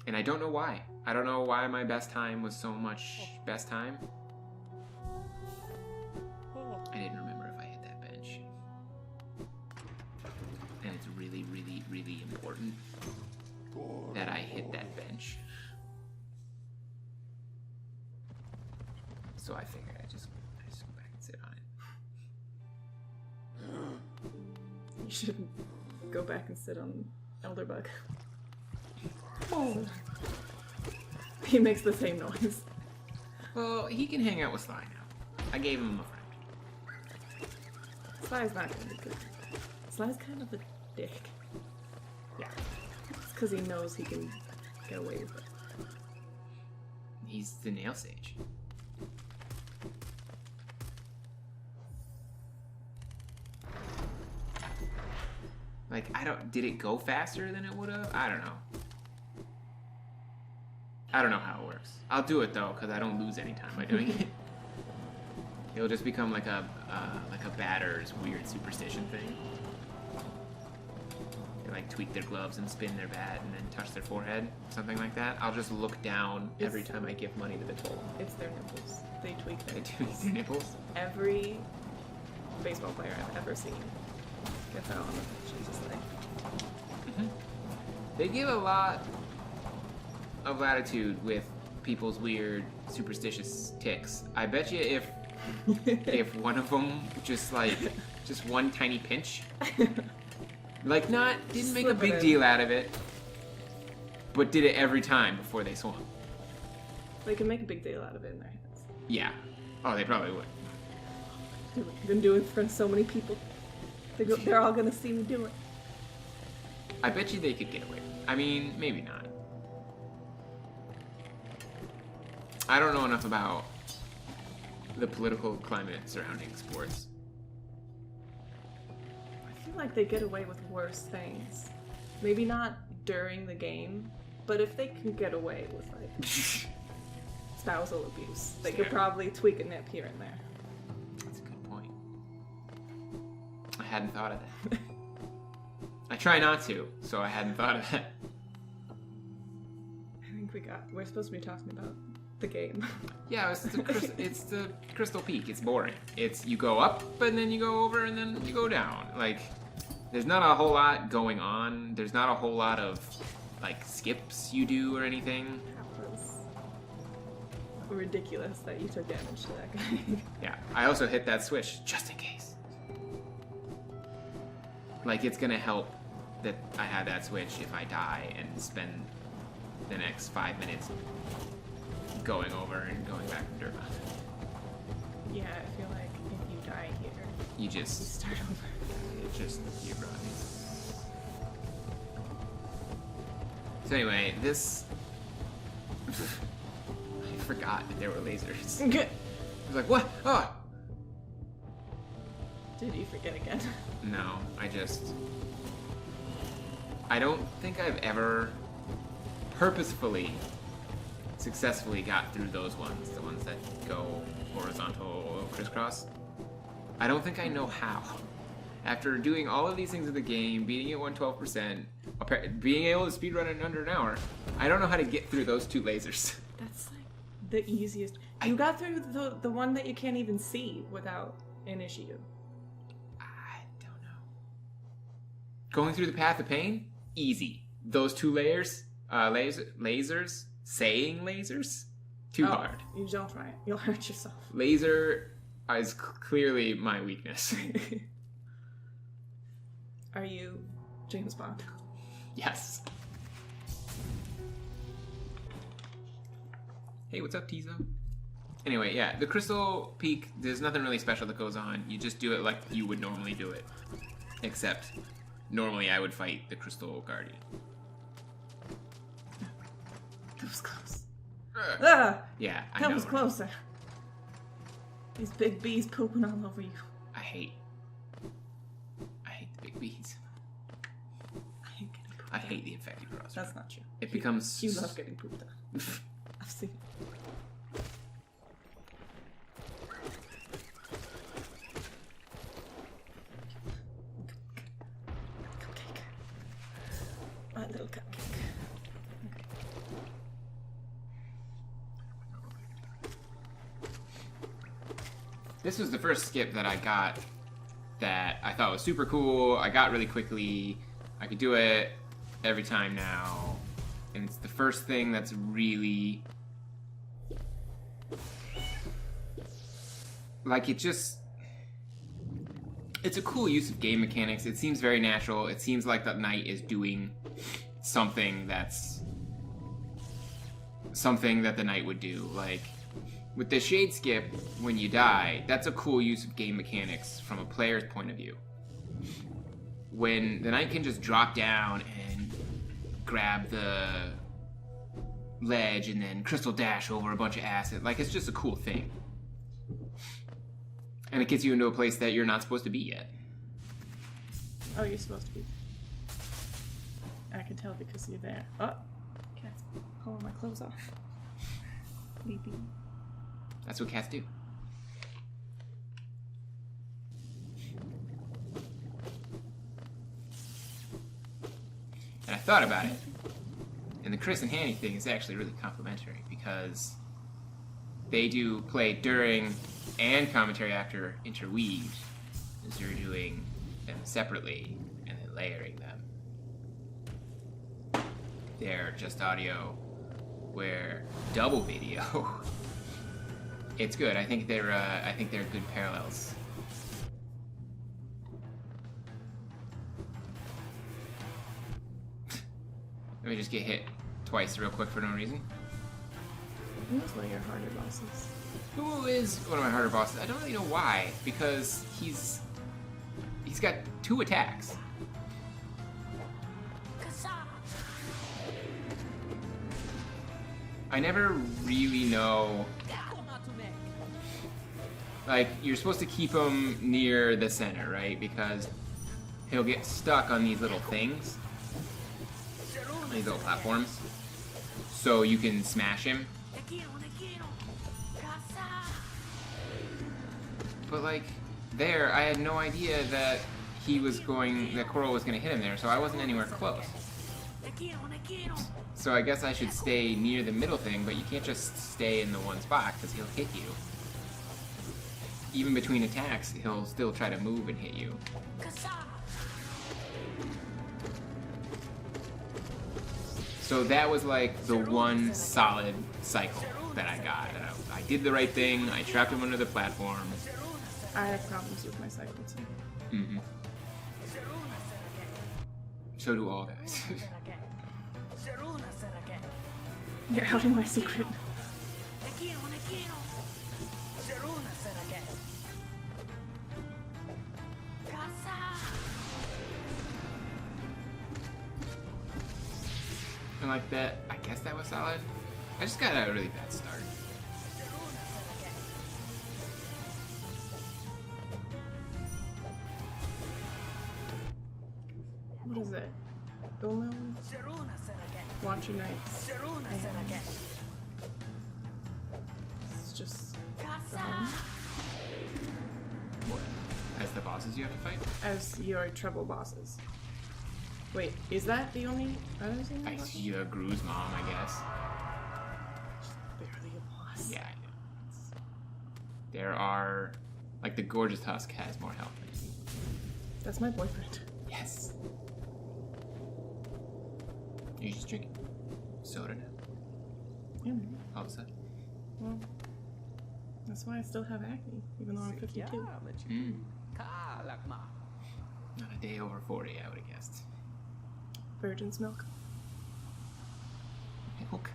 And I don't know why. I don't know why my best time was so much best time. I didn't remember if I hit that bench. And it's really, really, really important that I hit that bench. So I figured I just go back and sit on it. You should go back and sit on Elderbug. Oh. He makes the same noise. Well, he can hang out with Sly now. I gave him a friend. Sly's not gonna be good. Sly's kind of a dick. Yeah. It's because he knows he can get away with it. He's the nail sage. Like, did it go faster than it would have? I don't know. I don't know how it works. I'll do it though, because I don't lose any time by doing it. It'll just become like a batter's weird superstition thing. They like tweak their gloves and spin their bat and then touch their forehead, something like that. I'll just look down every time I give money to the toll. It's their nipples. They tweak their They tweak their nipples. Every baseball player I've ever seen gets out on the pitch and just like... They give a lot of latitude with people's weird superstitious tics. I bet you if one of them just one tiny pinch, like didn't make a big deal out of it, but did it every time before they swung. They can make a big deal out of it in their heads. Yeah. Oh, they probably would. I've been doing it in front of so many people. They're all gonna see me do it. I bet you they could get away. I mean, maybe not. I don't know enough about the political climate surrounding sports. I feel like they get away with worse things. Maybe not during the game, but if they can get away with like spousal abuse, they could probably tweak a nip here and there. That's a good point. I hadn't thought of that. I try not to, so I hadn't thought of that. I think we're supposed to be talking about the game. Yeah, it's the Crystal Peak. It's boring. It's you go up and then you go over and then you go down. Like, there's not a whole lot going on. There's not a whole lot of like skips you do or anything. That was ridiculous that you took damage to that guy. Yeah, I also hit that switch just in case. Like, it's gonna help that I had that switch if I die and spend the next 5 minutes going over and going back to Durban. Yeah, I feel like if you die here, You just start over. you run. So anyway, this I forgot that there were lasers. Good. I was like, what? Oh! Did you forget again? No, I don't think I've ever purposefully successfully got through those ones, the ones that go horizontal crisscross. I don't think I know how. After doing all of these things in the game, beating it 112%, being able to speedrun in under an hour, I don't know how to get through those two lasers. That's like the easiest. You got through the one that you can't even see without an issue. I don't know. Going through the path of pain? Easy. Those two layers, lasers, saying lasers? Too hard. You don't try it. You'll hurt yourself. Laser is clearly my weakness. Are you James Bond? Yes. Hey, what's up, Tizo? Anyway, yeah, the Crystal Peak, there's nothing really special that goes on. You just do it like you would normally do it. Except, normally I would fight the Crystal Guardian. That was close. Ah! Yeah, I That know. was closer. These big bees pooping all over you. I hate the big bees. I hate getting pooped I on. hate the infected cross. That's not true. It becomes... You love getting pooped on. I've seen it. Cupcake. My little cupcake. This was the first skip that I got that I thought was super cool. I got really quickly. I could do it every time now. And it's the first thing that's really... like, it's a cool use of game mechanics. It seems very natural. It seems like the knight is doing something that the knight would do. Like, with the shade skip, when you die, that's a cool use of game mechanics from a player's point of view. When the knight can just drop down and grab ledge and then crystal dash over a bunch of acid. Like, it's just a cool thing. And it gets you into a place that you're not supposed to be yet. Oh, you're supposed to be. I can tell because you're there. Oh, cat's pulling my clothes off. Maybe. That's what cats do. And I thought about it. And the Chris and Hanny thing is actually really complimentary because they do play during and commentary after interweaved, as you're doing them separately and then layering them. They're just audio where double video. It's good. I think they're good parallels. Let me just get hit twice real quick for no reason. Who's one of your harder bosses? Who is one of my harder bosses? I don't really know why, because he's got 2 attacks. I never really know. Like, you're supposed to keep him near the center, right? Because he'll get stuck on these little things. These little platforms. So you can smash him. But like, there, I had no idea that that Coral was gonna hit him there, so I wasn't anywhere close. So I guess I should stay near the middle thing, but you can't just stay in the one spot, because he'll hit you. Even between attacks, he'll still try to move and hit you. So that was like the one solid cycle that I got. I did the right thing, I trapped him under the platform. I have problems with my cycle too. Mm-hmm. So do all guys. You're outing my secret. And like that, I guess that was solid. I just got a really bad start. What is it? Umu? Raunchy Nights. It's just fun. What? As the bosses you have to fight? As your treble bosses. Wait, is that the only other thing? I see Gru's mom, I guess. Barely a boss. Yeah, I know. There are... Like, the Gorgeous Husk has more health. That's my boyfriend. Yes. You just drinking soda now? Yeah. All of a sudden? Well, that's why I still have acne, even though I'm 52. Not a day over 40, I would have guessed. Virgin's milk. Milk?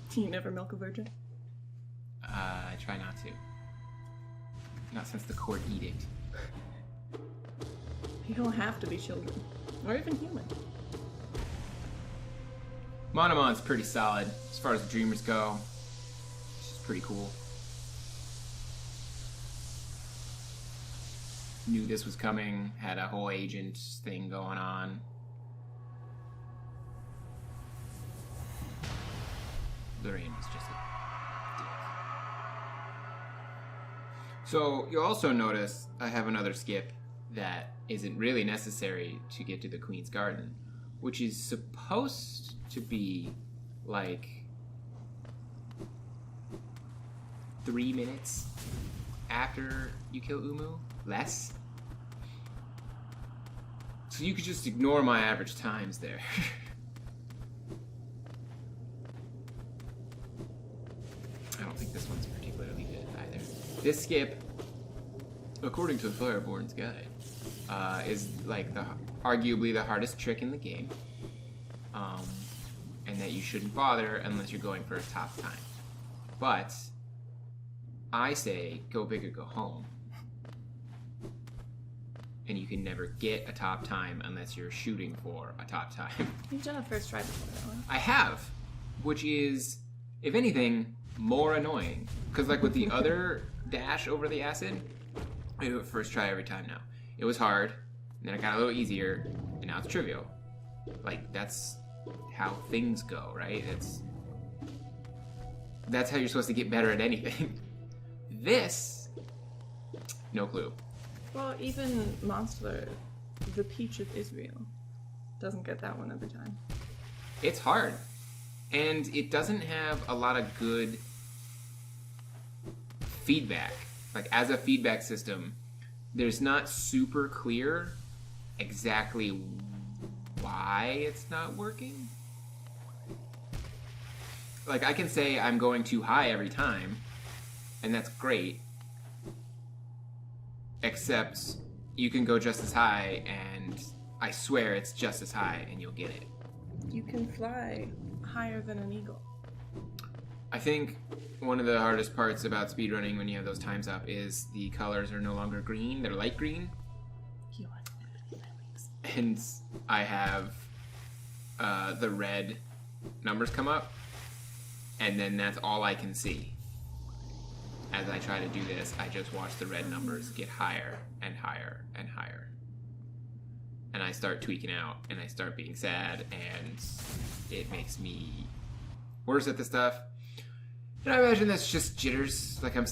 Do you never milk a virgin? I try not to. Not since the court edict. You don't have to be children. Or even human. Monomon's pretty solid as far as the Dreamers go. She's pretty cool. Knew this was coming, had a whole agent thing going on. Lorraine was just a dick. So you'll also notice I have another skip that isn't really necessary to get to the Queen's Garden, which is supposed to be like 3 minutes after you kill Umu, less. So you could just ignore my average times there. I don't think this one's particularly good either. This skip, according to Fireborn's guide, is like arguably the hardest trick in the game, and that you shouldn't bother unless you're going for a top time. But I say go big or go home. and you can never get a top time unless you're shooting for a top time. You've done a first try before that one. I have, which is, if anything, more annoying. Because like with the other dash over the acid, I do it first try every time now. It was hard, and then it got a little easier, and now it's trivial. Like, that's how things go, right? That's how you're supposed to get better at anything. This, no clue. Well, even Monster, the Peach of Israel, doesn't get that one every time. It's hard. And it doesn't have a lot of good feedback. Like, as a feedback system, there's not super clear exactly why it's not working. Like, I can say I'm going too high every time, and that's great. Except you can go just as high, and I swear it's just as high, and you'll get it. You can fly higher than an eagle. I think one of the hardest parts about speedrunning when you have those times up is the colors are no longer green, they're light green. You want to be my wings. And I have the red numbers come up, and then that's all I can see. As I try to do this, I just watch the red numbers get higher and higher and higher. And I start tweaking out, and I start being sad, and it makes me worse at the stuff. And I imagine that's just jitters. Like, I'm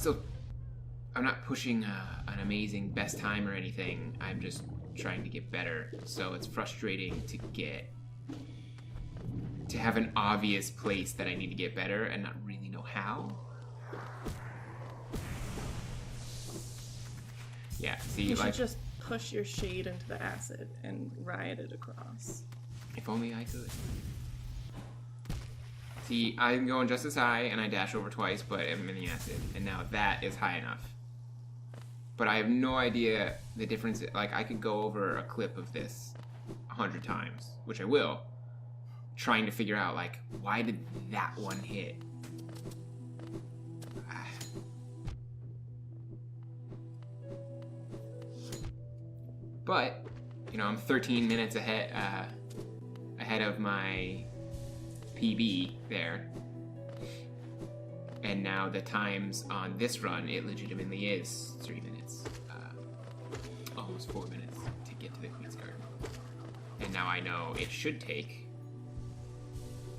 not pushing an amazing best time or anything. I'm just trying to get better. So it's frustrating to have an obvious place that I need to get better and not really know how. Yeah, see, You like, should just push your shade into the acid and ride it across. if only I could. See, I'm going just as high, and I dash over twice, but I'm in the acid, and now that is high enough. But I have no idea the difference. Like, I could go over a clip of this 100 times, which I will, trying to figure out, like, why did that one hit? But, you know, I'm 13 minutes ahead of my PB there. And now the times on this run, it legitimately is 3 minutes. Almost 4 minutes to get to the Queen's Garden. And now I know it should take,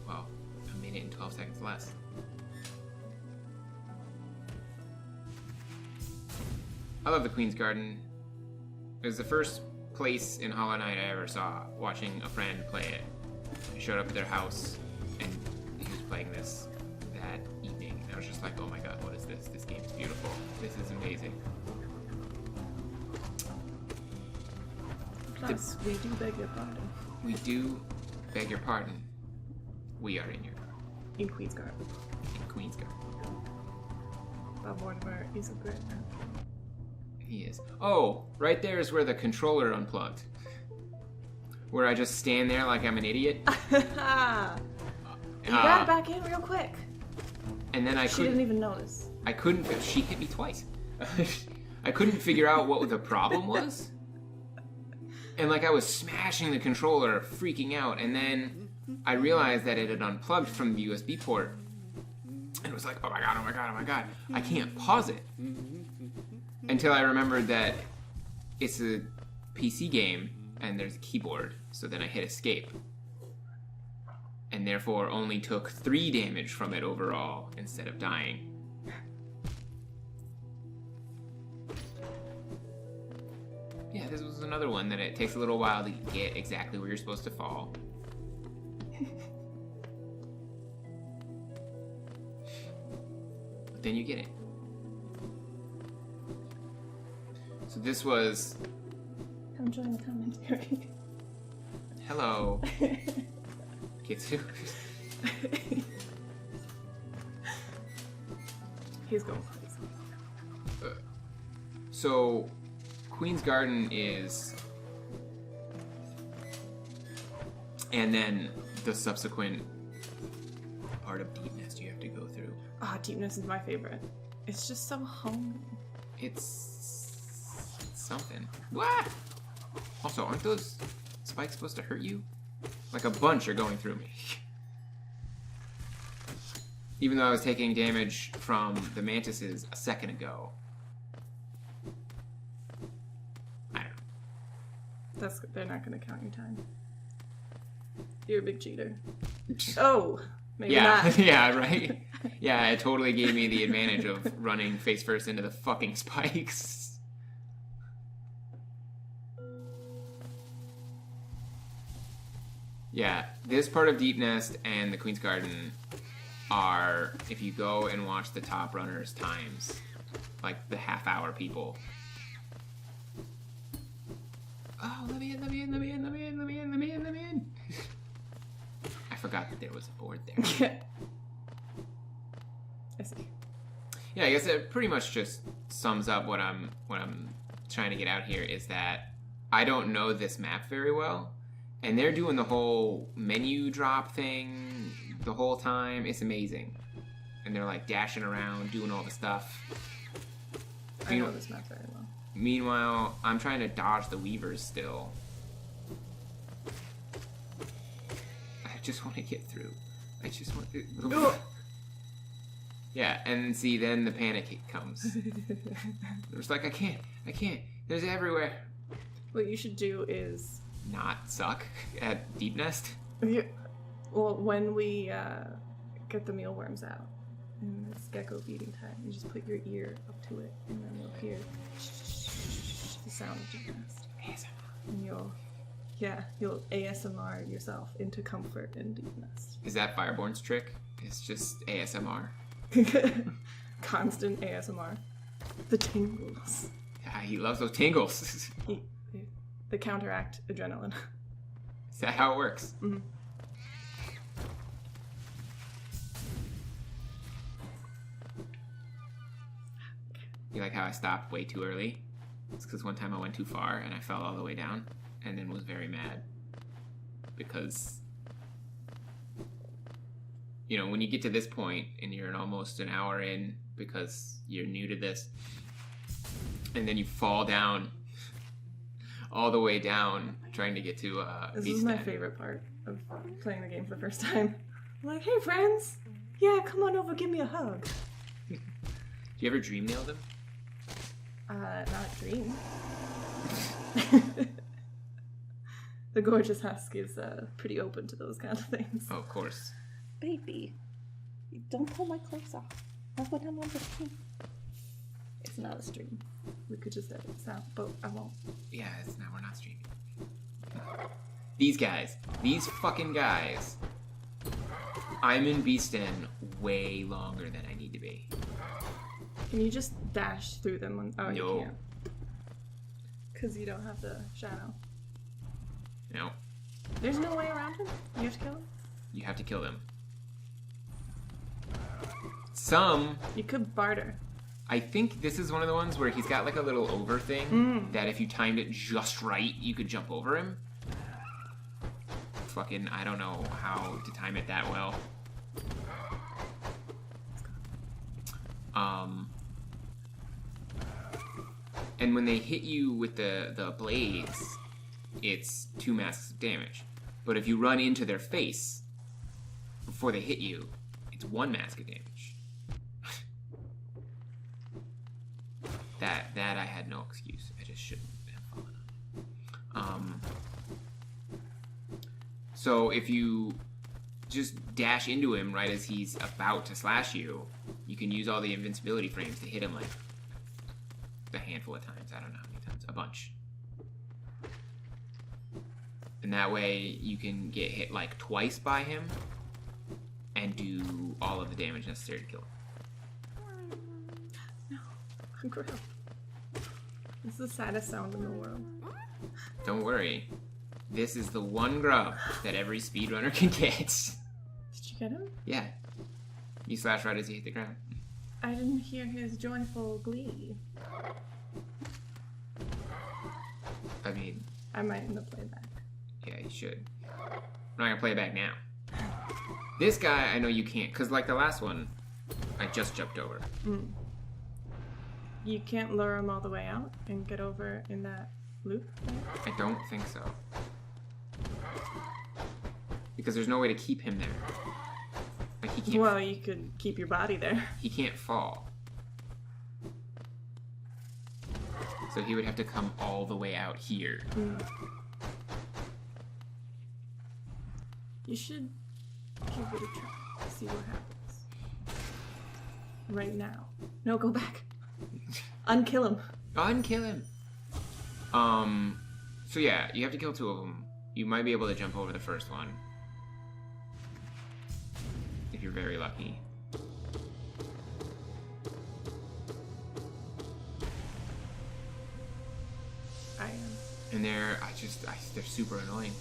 well, a minute and 12 seconds less. I love the Queen's Garden. It was the first place in Hollow Knight I ever saw, watching a friend play it. I showed up at their house, and he was playing this that evening, and I was just like, oh my god, what is this? This game is beautiful. This is amazing. Plus, we do beg your pardon. We do beg your pardon. We are in your In Queen's Garden. in Queen's Garden. Bob Mortimer is a great man. He is. Oh, right there is where the controller unplugged. Where I just stand there like I'm an idiot. You got back in real quick. And then She didn't even notice. I couldn't. She hit me twice. I couldn't figure out what the problem was. And like I was smashing the controller, freaking out, and then I realized that it had unplugged from the USB port. And it was like, oh my god, oh my god, oh my god. I can't pause it. Until I remembered that it's a PC game and there's a keyboard. So then I hit escape. And therefore only took 3 damage from it overall instead of dying. Yeah, this was another one that it takes a little while to get exactly where you're supposed to fall. But then you get it. So this was... Come join the commentary. Hello. Kitsu. He's going crazy. So, Queen's Garden is... And then the subsequent part of Deepness you have to go through. Ah, Deepness is my favorite. It's just so homey. It's something. Wah! Also, aren't those spikes supposed to hurt you? Like a bunch are going through me. Even though I was taking damage from the mantises a second ago. I don't know. They're not going to count your time. You're a big cheater. Oh, maybe not. Yeah, right? Yeah, it totally gave me the advantage of running face first into the fucking spikes. Yeah, this part of Deep Nest and the Queen's Garden are, if you go and watch the top runners' times, like the half-hour people. Oh, let me in, let me in, let me in, let me in, let me in, let me in, let me in. I forgot that there was a board there. I see. Yeah, I guess it pretty much just sums up what I'm trying to get out here is that I don't know this map very well, and they're doing the whole menu drop thing the whole time. It's amazing. And they're like dashing around, doing all the stuff. I know this map very well. Meanwhile, I'm trying to dodge the weavers still. I just want to get through. I just want to... Yeah, and see, then the panic comes. It's like, I can't. There's everywhere. What you should do is... Not suck at Deep Nest? Yeah. Well, when we get the mealworms out and it's gecko feeding time, you just put your ear up to it and then you'll hear the sound of Deep Nest. ASMR. And you'll ASMR yourself into comfort in Deep Nest. Is that Fireborn's trick? It's just ASMR? Constant ASMR. The tingles. Yeah, he loves those tingles. The counteract adrenaline. Is that how it works? Mm-hmm. You like how I stopped way too early? It's because one time I went too far and I fell all the way down and then was very mad. Because, you know, when you get to this point and you're almost an hour in because you're new to this, and then you fall down all the way down trying to get to This is my favorite part of playing the game for the first time. I'm like, hey friends! Yeah, come on over, give me a hug. Do you ever dream nail them? Not dream. The gorgeous husk is pretty open to those kind of things. Oh, of course. Baby, don't pull my clothes off. Not when I'm on the stream. It's not a stream. We could just edit this out, but I won't. Yeah, we're not streaming. These guys. These fucking guys. I'm in Beastin way longer than I need to be. Can you just dash through them? Oh, no. You can't. Because you don't have the shadow. No. There's no way around him? You have to kill him? You have to kill them. Some... You could barter. I think this is one of the ones where he's got like a little over thing that if you timed it just right, you could jump over him. Fucking, I don't know how to time it that well. And when they hit you with the blades, it's 2 masks of damage. But if you run into their face before they hit you, it's 1 mask of damage. That I had no excuse. I just shouldn't have fallen on. So if you just dash into him right as he's about to slash you, you can use all the invincibility frames to hit him like a handful of times. I don't know how many times. A bunch. And that way you can get hit like twice by him and do all of the damage necessary to kill him. No. Grub. This is the saddest sound in the world. Don't worry. This is the one grub that every speedrunner can get. Did you get him? Yeah. You slash right as you hit the ground. I didn't hear his joyful glee. I mean... I might in the playback. Yeah, you should. I'm not gonna play it back now. This guy, I know you can't, because like the last one, I just jumped over. You can't lure him all the way out and get over in that loop? I don't think so. Because there's no way to keep him there. Like he can't. Well, you could keep your body there. He can't fall. So he would have to come all the way out here. You should give it a try. See what happens. Right now. No, go back. Unkill him. Unkill him. So yeah, you have to kill 2 of them. You might be able to jump over the first one. If you're very lucky. I am. And they're super annoying.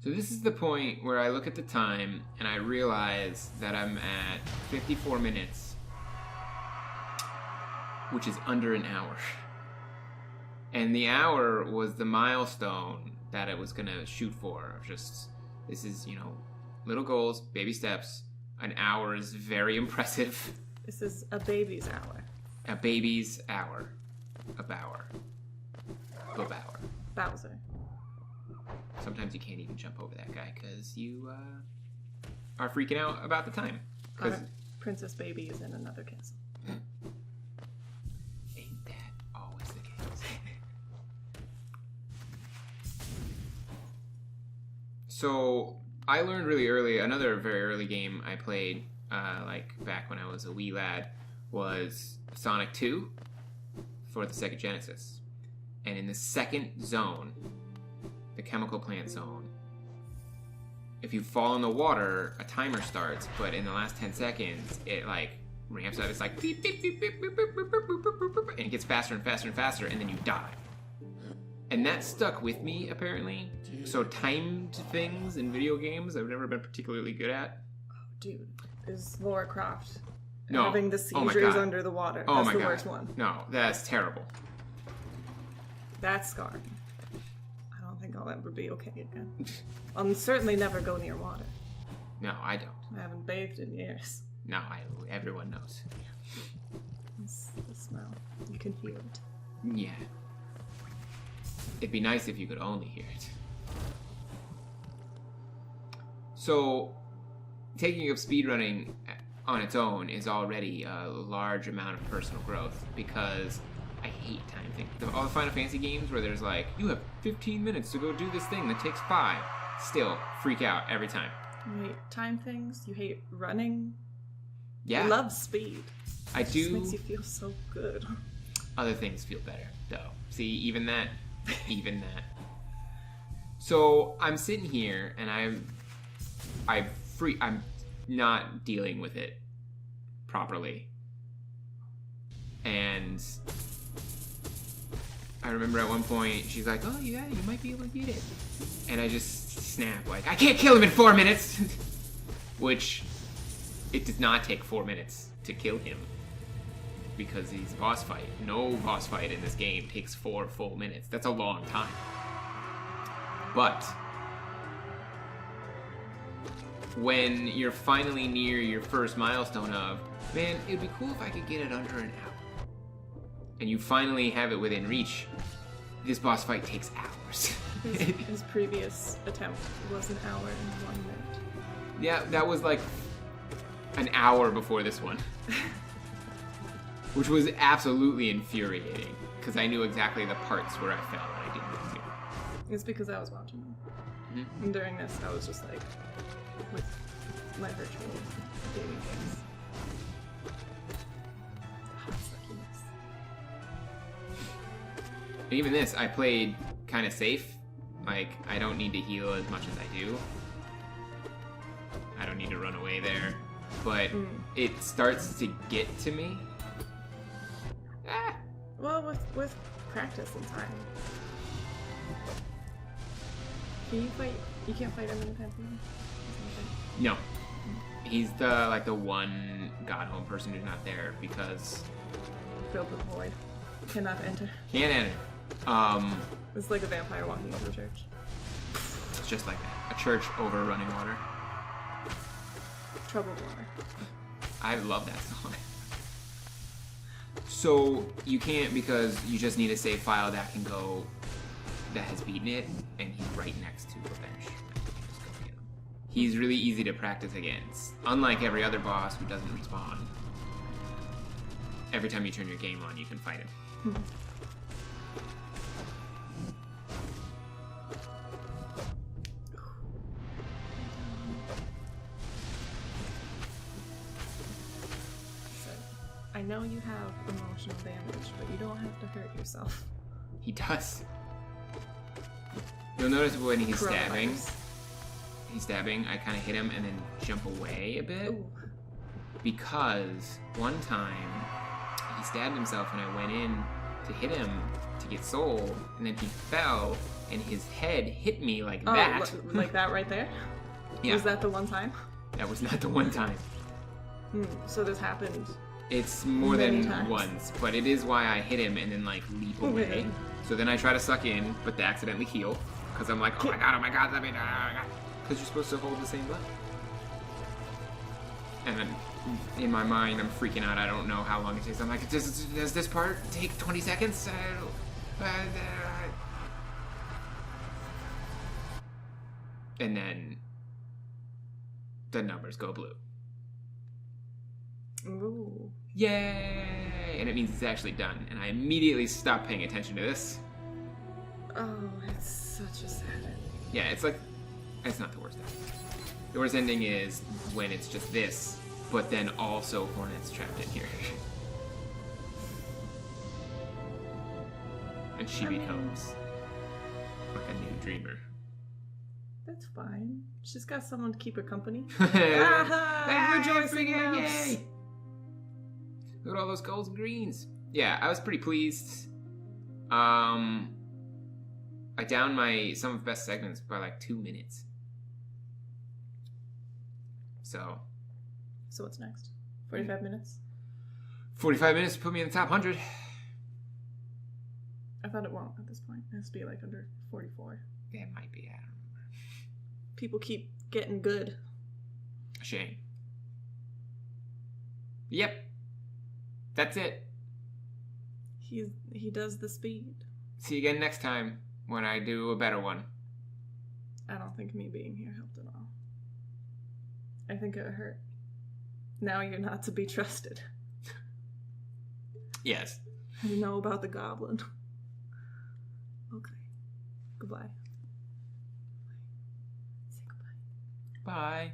So this is the point where I look at the time and I realize that I'm at 54 minutes, which is under an hour. And the hour was the milestone that I was gonna shoot for. Of just, this is, little goals, baby steps. An hour is very impressive. This is a baby's hour. A baby's hour. A bower. A bower. Bowser. Sometimes you can't even jump over that guy because you are freaking out about the time. Our princess baby is in another castle. Ain't that always the case? So I learned really early, another very early game I played, like back when I was a wee lad, was Sonic 2 for the Sega Genesis. And in the second zone, the chemical plant zone, if you fall in the water, a timer starts, but in the last 10 seconds, it like ramps up. It's like beep, beep, beep, beep, beep, beep, beep, beep, beep, beep, beep, and it gets faster and faster and faster, and then you die. And that stuck with me, apparently. So timed things in video games I've never been particularly good at. Oh, dude, is Lara Croft No. having the seizures under the water? Oh That's my the God. worst one. No, that's terrible. That's scarring. I don't think I'll ever be okay again. I'll certainly never go near water. No, I don't. I haven't bathed in years. No, everyone knows. It's the smell. You can hear it. Yeah. It'd be nice if you could only hear it. So, taking up speedrunning on its own is already a large amount of personal growth because I hate time things. All the Final Fantasy games where there's like, you have 15 minutes to go do this thing that takes 5. Still, freak out every time. You hate time things. You hate running. Yeah. You love speed. I It do. just makes you feel so good. Other things feel better, though. See, even that. Even that. So, I'm sitting here and I'm not dealing with it properly. And I remember at one point, she's like, oh yeah, you might be able to beat it. And I just snap, like, I can't kill him in 4 minutes! Which, it does not take 4 minutes to kill him. Because he's a boss fight. No boss fight in this game takes 4 full minutes. That's a long time. But when you're finally near your first milestone of, man, it'd be cool if I could get it under an hour. And you finally have it within reach, this boss fight takes hours. His previous attempt was an hour and 1 minute. Yeah, that was like an hour before this one. Which was absolutely infuriating, because I knew exactly the parts where I fell and I didn't do. It's because I was watching him. Mm-hmm. And during this, I was just like, with my virtual gaming games. Hot suckiness. Even this, I played kind of safe. Like, I don't need to heal as much as I do. I don't need to run away there. But it starts to get to me. Ah. Well, with practice and time. Can you fight? You can't fight him in the Pantheon? No. He's the one God home person who's not there because Filled with void. Cannot enter. can't enter. It's like a vampire walking into a church. It's just like that. A church over running water. Troubled Water. I love that song. So you can't because you just need a save file that can go, that has beaten it, and he's right next to a bench. Just go get him. He's really easy to practice against. Unlike every other boss who doesn't respawn. Every time you turn your game on, you can fight him. I know you have emotional damage, but you don't have to hurt yourself. He does. You'll notice when he's stabbing, I kind of hit him and then jump away a bit. Ooh. Because one time he stabbed himself and I went in to hit him to get soul, and then he fell and his head hit me like that. Like that right there? Yeah. Was that the one time? That was not the one time. So this happened. It's more many than times. once, but it is why I hit him and then like leap away. Okay. So then I try to suck in, but they accidentally heal. Because I'm like, oh my god, let me die. Because you're supposed to hold the same button. And then in my mind, I'm freaking out. I don't know how long it takes. I'm like, does this part take 20 seconds? And then the numbers go blue. Ooh. Yay! And it means it's actually done. And I immediately stop paying attention to this. Oh, it's such a sad ending. Yeah, it's like, it's not the worst ending. The worst ending is when it's just this, but then also Hornet's trapped in here. And she becomes like a new dreamer. That's fine. She's got someone to keep her company. Ah, rejoicing mouse. yay! Look at all those golds and greens. Yeah, I was pretty pleased. I downed some of best segments by like 2 minutes. So what's next? 45 minutes? 45 minutes to put me in the top 100. I thought it won't at this point. It has to be like under 44. Yeah, it might be. I don't remember. People keep getting good. Shame. Yep. That's it. He does the speed. See you again next time when I do a better one. I don't think me being here helped at all. I think it hurt. Now you're not to be trusted. Yes. I know about the goblin. Okay. Goodbye. Say goodbye. Bye.